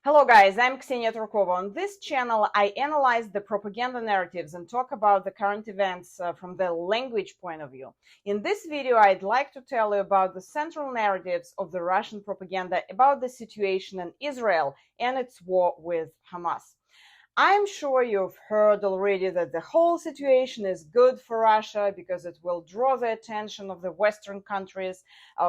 Hello guys, I'm Ksenia Turkova. On this channel, I analyze the propaganda narratives and talk about the current events from the language point of view. In this video, I'd like to tell you about the central narratives of the Russian propaganda about the situation in Israel and its war with Hamas. I'm sure you've heard already that the whole situation is good for Russia because it will draw the attention of the Western countries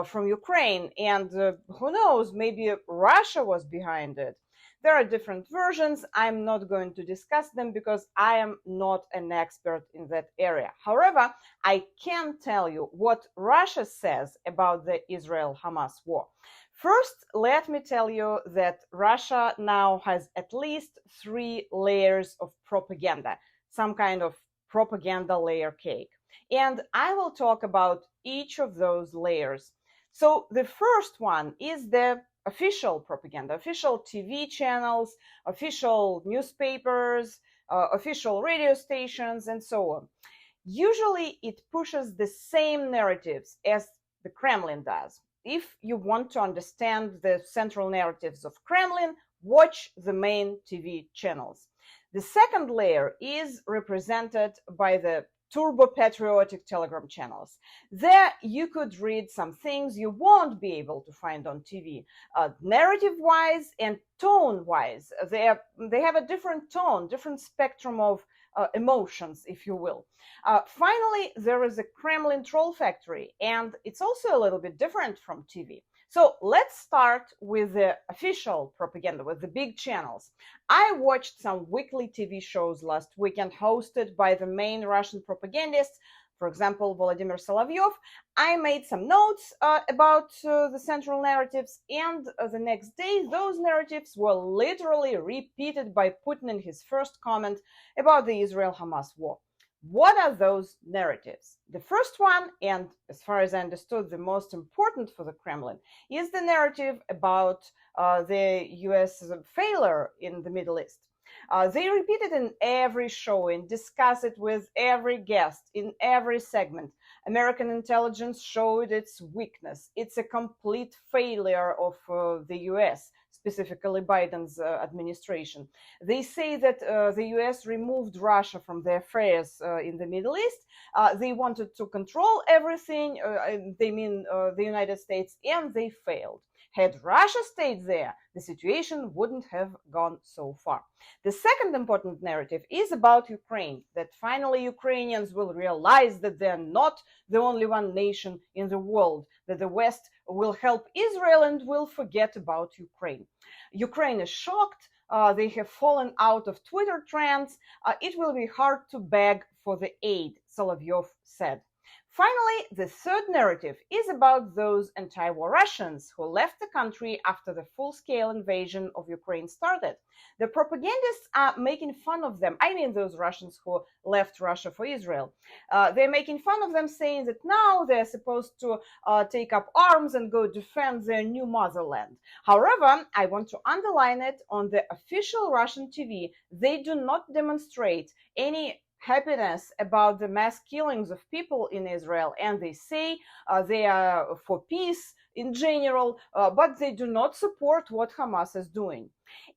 from Ukraine. And who knows, maybe Russia was behind it. There are different versions. I'm not going to discuss them because I am not an expert in that area. However, I can tell you what Russia says about the Israel-Hamas war. First, let me tell you that Russia now has at least 3 layers of propaganda, some kind of propaganda layer cake. And I will talk about each of those layers. So the first one is the official propaganda, official TV channels, official newspapers, official radio stations, and so on. Usually it pushes the same narratives as the Kremlin does. If you want to understand the central narratives of Kremlin, watch the main TV channels. The second layer is represented by the turbo-patriotic Telegram channels. There you could read some things you won't be able to find on TV. Narrative-wise and tone-wise, they have a different tone, different spectrum of emotions, if you will. Finally, there is a Kremlin troll factory, and it's also a little bit different from TV. So let's start with the official propaganda, with the big channels. I watched some weekly TV shows last weekend hosted by the main Russian propagandists, for example, Vladimir Solovyov. I made some notes about the central narratives, and the next day those narratives were literally repeated by Putin in his first comment about the Israel-Hamas war. What are those narratives? The first one, and as far as I understood, the most important for the Kremlin, is the narrative about the US failure in the Middle East. They repeat it in every show and discuss it with every guest in every segment. American intelligence showed its weakness. It's a complete failure of the US, specifically Biden's administration. They say that the US removed Russia from the affairs in the Middle East. They wanted to control everything, they mean the United States, and they failed. Had Russia stayed there, the situation wouldn't have gone so far. The second important narrative is about Ukraine, that finally Ukrainians will realize that they're not the only one nation in the world, that the West will help Israel and will forget about Ukraine. Ukraine is shocked. They have fallen out of Twitter trends. It will be hard to beg for the aid, Solovyov said. Finally, the third narrative is about those anti-war Russians who left the country after the full-scale invasion of Ukraine started. The propagandists are making fun of them. I mean those Russians who left Russia for Israel. They're making fun of them, saying that now they're supposed to take up arms and go defend their new motherland. However, I want to underline it, on the official Russian TV, they do not demonstrate any happiness about the mass killings of people in Israel, and they say they are for peace in general, but they do not support what Hamas is doing.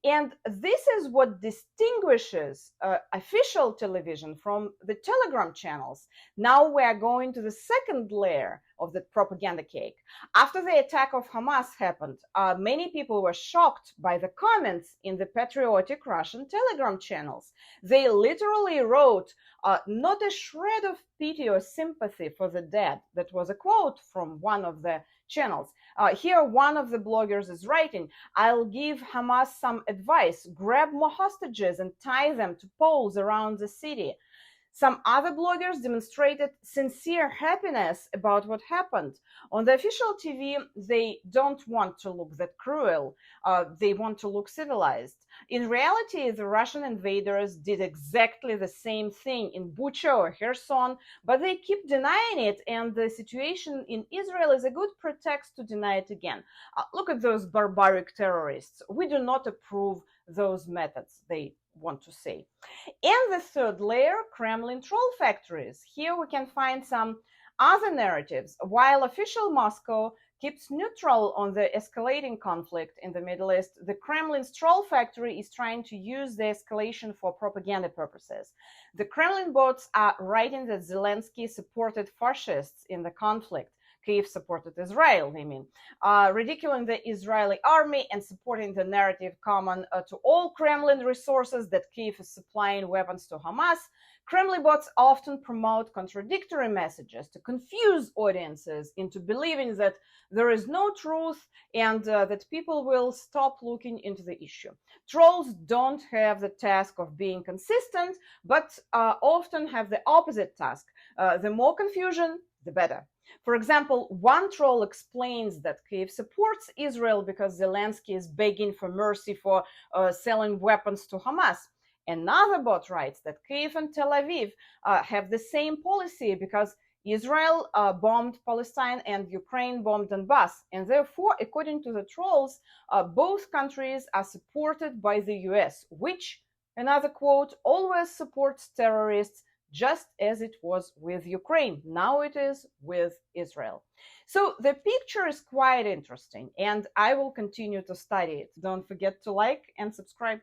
And this is what distinguishes official television from the Telegram channels. Now we are going to the second layer of the propaganda cake. After the attack of Hamas happened, many people were shocked by the comments in the patriotic Russian Telegram channels. They literally wrote, not a shred of pity or sympathy for the dead. That was a quote from one of the channels. Here, one of the bloggers is writing, I'll give Hamas some advice, grab more hostages and tie them to poles around the city. Some other bloggers demonstrated sincere happiness about what happened. On the official TV, they don't want to look that cruel. They want to look civilized. In reality, the Russian invaders did exactly the same thing in Bucha or Kherson, but they keep denying it, and the situation in Israel is a good pretext to deny it again. Look at those barbaric terrorists. We do not approve those methods, they want to say. And the third layer, Kremlin troll factories. Here we can find some other narratives. While official Moscow keeps neutral on the escalating conflict in the Middle East, the Kremlin's troll factory is trying to use the escalation for propaganda purposes. The Kremlin bots are writing that Zelensky supported fascists in the conflict. Kyiv supported Israel, ridiculing the Israeli army and supporting the narrative common to all Kremlin resources that Kyiv is supplying weapons to Hamas. Kremlin bots often promote contradictory messages to confuse audiences into believing that there is no truth and that people will stop looking into the issue. Trolls don't have the task of being consistent, but often have the opposite task. The more confusion, the better. For example, one troll explains that Kyiv supports Israel because Zelensky is begging for mercy for selling weapons to Hamas. Another bot writes that Kyiv and Tel Aviv have the same policy because Israel bombed Palestine and Ukraine bombed Donbass. And therefore, according to the trolls, both countries are supported by the US, which, another quote, always supports terrorists, just as it was with Ukraine. Now it is with Israel. So the picture is quite interesting, and I will continue to study it. Don't forget to like and subscribe.